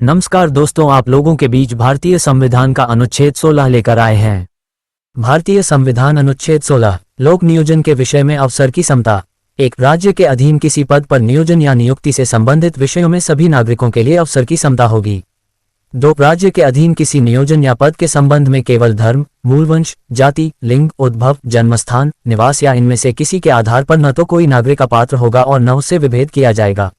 नमस्कार दोस्तों, आप लोगों के बीच भारतीय संविधान का अनुच्छेद 16 लेकर आए हैं। भारतीय संविधान अनुच्छेद 16 लोक नियोजन के विषय में अवसर की समता। एक राज्य के अधीन किसी पद पर नियोजन या नियुक्ति से संबंधित विषयों में सभी नागरिकों के लिए अवसर की समता होगी। दो, राज्य के अधीन किसी नियोजन या पद के संबंध में केवल धर्म, मूलवंश, जाति, लिंग, उद्भव, जन्मस्थान, निवास या इनमें से किसी के आधार पर न तो कोई नागरिक अपात्र होगा और न उससे विभेद किया जाएगा।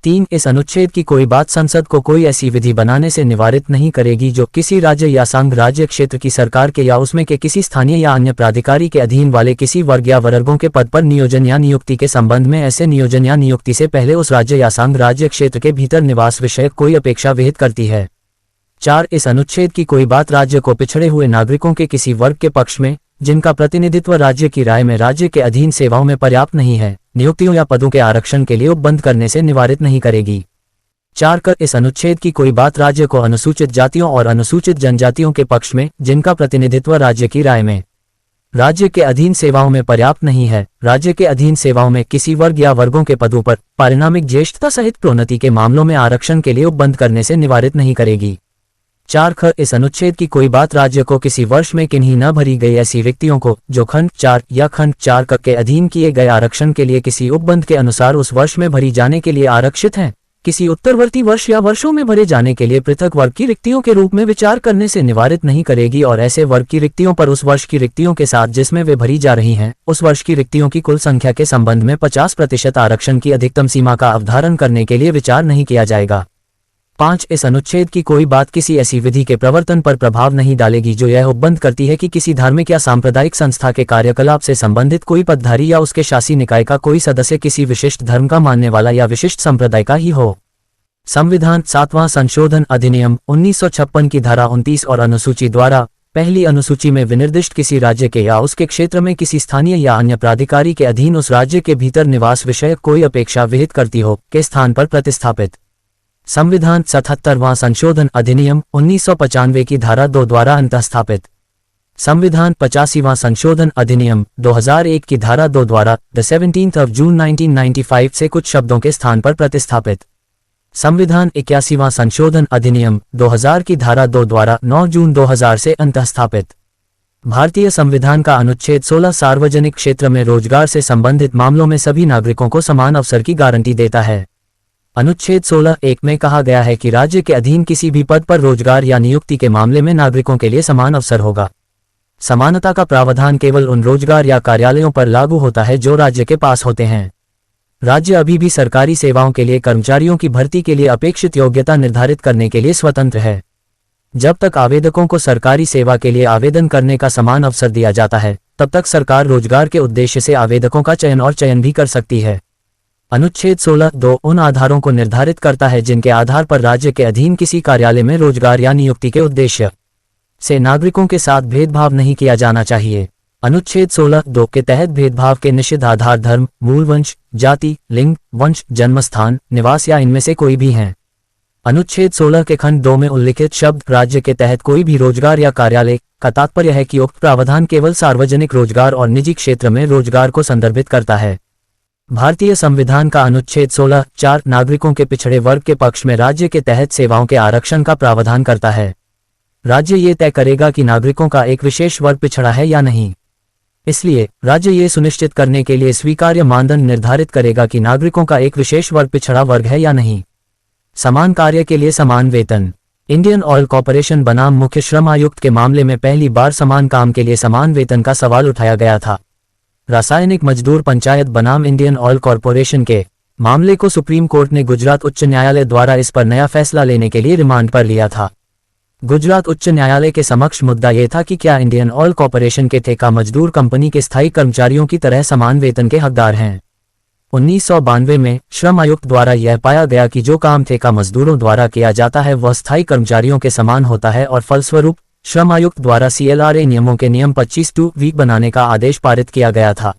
3, इस अनुच्छेद की कोई बात संसद को कोई ऐसी विधि बनाने से निवारित नहीं करेगी जो किसी राज्य या संघ राज्य क्षेत्र की सरकार के या उसमें के किसी स्थानीय या अन्य प्राधिकारी के अधीन वाले किसी वर्ग या वर्गों के पद पर नियोजन या नियुक्ति के संबंध में ऐसे नियोजन या नियुक्ति से पहले उस राज्य या संघ राज्य क्षेत्र के भीतर निवास विषयक कोई अपेक्षा विहित करती है। 4, इस अनुच्छेद की कोई बात राज्य को पिछड़े हुए नागरिकों के किसी वर्ग के पक्ष में जिनका प्रतिनिधित्व राज्य की राय में राज्य के अधीन सेवाओं में पर्याप्त नहीं है, नियुक्तियों या पदों के आरक्षण के लिए उपबंध करने से निवारित नहीं करेगी। 4, इस अनुच्छेद की कोई बात राज्य को अनुसूचित जातियों और अनुसूचित जनजातियों के पक्ष में जिनका प्रतिनिधित्व राज्य की राय में राज्य के अधीन सेवाओं में पर्याप्त नहीं है, राज्य के अधीन सेवाओं में किसी वर्ग या वर्गों के पदों पर पारिणामिक ज्येष्ठता सहित प्रोन्नति के मामलों में आरक्षण के लिए उपबंध करने से निवारित नहीं करेगी। 4, इस अनुच्छेद की कोई बात राज्य को किसी वर्ष में किन्हीं न भरी गई ऐसी रिक्तियों को जो खंड 4 या खंड 4 के अधीन किए गए आरक्षण के लिए किसी उपबंध के अनुसार उस वर्ष में भरी जाने के लिए आरक्षित हैं, किसी उत्तरवर्ती वर्ष या वर्षों में भरे जाने के लिए पृथक वर्ग की रिक्तियों के रूप में विचार करने से निवारित नहीं करेगी और ऐसे वर्ग की रिक्तियों पर उस वर्ष की रिक्तियों के साथ जिसमें वे भरी जा रही हैं उस वर्ष की रिक्तियों की कुल संख्या के संबंध में 50% आरक्षण की अधिकतम सीमा का अवधारण करने के लिए विचार नहीं किया जाएगा। 5, इस अनुच्छेद की कोई बात किसी ऐसी विधि के प्रवर्तन पर प्रभाव नहीं डालेगी जो यह उपबंध करती है कि किसी धार्मिक या सांप्रदायिक संस्था के कार्यकलाप से संबंधित कोई पदधारी या उसके शासी निकाय का कोई सदस्य किसी विशिष्ट धर्म का मानने वाला या विशिष्ट संप्रदाय का ही हो। संविधान 7वां संशोधन अधिनियम 1956 की धारा 29 और अनुसूची द्वारा पहली अनुसूची में विनिर्दिष्ट किसी राज्य के या उसके क्षेत्र में किसी स्थानीय या अन्य प्राधिकारी के अधीन उस राज्य के भीतर निवास विषयक कोई अपेक्षा विहित करती हो के स्थान पर प्रतिस्थापित। संविधान 77वां संशोधन अधिनियम 1995 की धारा 2 द्वारा अंतःस्थापित। संविधान 85वां संशोधन अधिनियम 2001 की धारा 2 द्वारा 17 जून 1995 से कुछ शब्दों के स्थान पर प्रतिस्थापित। संविधान 81वां संशोधन अधिनियम 2000 की धारा 2 द्वारा 9 जून 2000 से अंतःस्थापित। भारतीय संविधान का अनुच्छेद 16 सार्वजनिक क्षेत्र में रोजगार से संबंधित मामलों में सभी नागरिकों को समान अवसर की गारंटी देता है। अनुच्छेद 16(1) में कहा गया है कि राज्य के अधीन किसी भी पद पर रोजगार या नियुक्ति के मामले में नागरिकों के लिए समान अवसर होगा। समानता का प्रावधान केवल उन रोजगार या कार्यालयों पर लागू होता है जो राज्य के पास होते हैं। राज्य अभी भी सरकारी सेवाओं के लिए कर्मचारियों की भर्ती के लिए अपेक्षित योग्यता निर्धारित करने के लिए स्वतंत्र है। जब तक आवेदकों को सरकारी सेवा के लिए आवेदन करने का समान अवसर दिया जाता है, तब तक सरकार रोजगार के उद्देश्य से आवेदकों का चयन भी कर सकती है। अनुच्छेद 16(2) उन आधारों को निर्धारित करता है जिनके आधार पर राज्य के अधीन किसी कार्यालय में रोजगार या नियुक्ति के उद्देश्य से नागरिकों के साथ भेदभाव नहीं किया जाना चाहिए। अनुच्छेद 16(2) के तहत भेदभाव के निषिद्ध आधार धर्म, मूलवंश, जाति, लिंग, वंश, जन्मस्थान, निवास या इनमें से कोई भी हैं। अनुच्छेद 16 के खंड 2 में उल्लिखित शब्द राज्य के तहत कोई भी रोजगार या कार्यालय का तात्पर्य है कि उक्त प्रावधान केवल सार्वजनिक रोजगार और निजी क्षेत्र में रोजगार को संदर्भित करता है। भारतीय संविधान का अनुच्छेद 16(4) नागरिकों के पिछड़े वर्ग के पक्ष में राज्य के तहत सेवाओं के आरक्षण का प्रावधान करता है। राज्य ये तय करेगा कि नागरिकों का एक विशेष वर्ग पिछड़ा है या नहीं। इसलिए राज्य ये सुनिश्चित करने के लिए स्वीकार्य मानदंड निर्धारित करेगा कि नागरिकों का एक विशेष वर्ग पिछड़ा वर्ग है या नहीं। समान कार्य के लिए समान वेतन। इंडियन ऑयल कॉरपोरेशन बनाम मुख्य श्रम आयुक्त के मामले में पहली बार समान काम के लिए समान वेतन का सवाल उठाया गया था। रासायनिक मजदूर पंचायत बनाम इंडियन ऑयल कॉरपोरेशन के मामले को सुप्रीम कोर्ट ने गुजरात उच्च न्यायालय द्वारा इस पर नया फैसला लेने के लिए रिमांड पर लिया था। गुजरात उच्च न्यायालय के समक्ष मुद्दा यह था कि क्या इंडियन ऑयल कॉरपोरेशन के ठेका मजदूर कंपनी के स्थायी कर्मचारियों की तरह समान वेतन के हकदार हैं। 1992 में श्रम आयुक्त द्वारा यह पाया गया कि जो काम ठेका मजदूरों द्वारा किया जाता है वह स्थायी कर्मचारियों के समान होता है और फलस्वरूप श्रम आयुक्त द्वारा CLRA नियमों के नियम 25(2) बनाने का आदेश पारित किया गया था।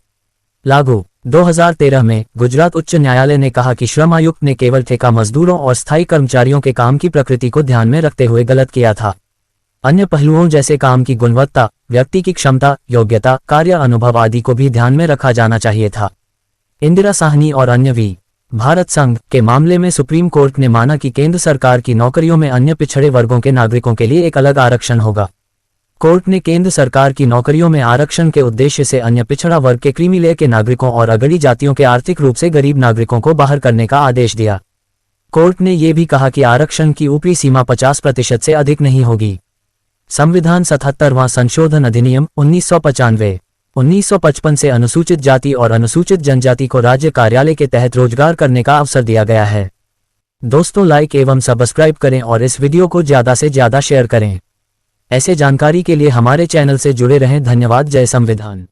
लागू 2013 में गुजरात उच्च न्यायालय ने कहा कि श्रम आयुक्त ने केवल ठेका मजदूरों और स्थायी कर्मचारियों के काम की प्रकृति को ध्यान में रखते हुए गलत किया था। अन्य पहलुओं जैसे काम की गुणवत्ता, व्यक्ति की क्षमता, योग्यता, कार्य अनुभव आदि को भी ध्यान में रखा जाना चाहिए था। इंदिरा साहनी और अन्य वी. भारत संघ के मामले में सुप्रीम कोर्ट ने माना कि केंद्र सरकार की नौकरियों में अन्य पिछड़े वर्गों के नागरिकों के लिए एक अलग आरक्षण होगा। कोर्ट ने केंद्र सरकार की नौकरियों में आरक्षण के उद्देश्य से अन्य पिछड़ा वर्ग के क्रीमी के नागरिकों और अगड़ी जातियों के आर्थिक रूप से गरीब नागरिकों को बाहर करने का आदेश दिया। कोर्ट ने यह भी कहा कि आरक्षण की ऊपरी सीमा 50% से अधिक नहीं होगी। संविधान 77वां संशोधन अधिनियम 1995 1955 से अनुसूचित जाति और अनुसूचित जनजाति को राज्य कार्यालय के तहत रोजगार करने का अवसर दिया गया है। दोस्तों, लाइक एवं सब्सक्राइब करें और इस वीडियो को ज़्यादा से ज़्यादा शेयर करें। ऐसे जानकारी के लिए हमारे चैनल से जुड़े रहें। धन्यवाद। जय संविधान।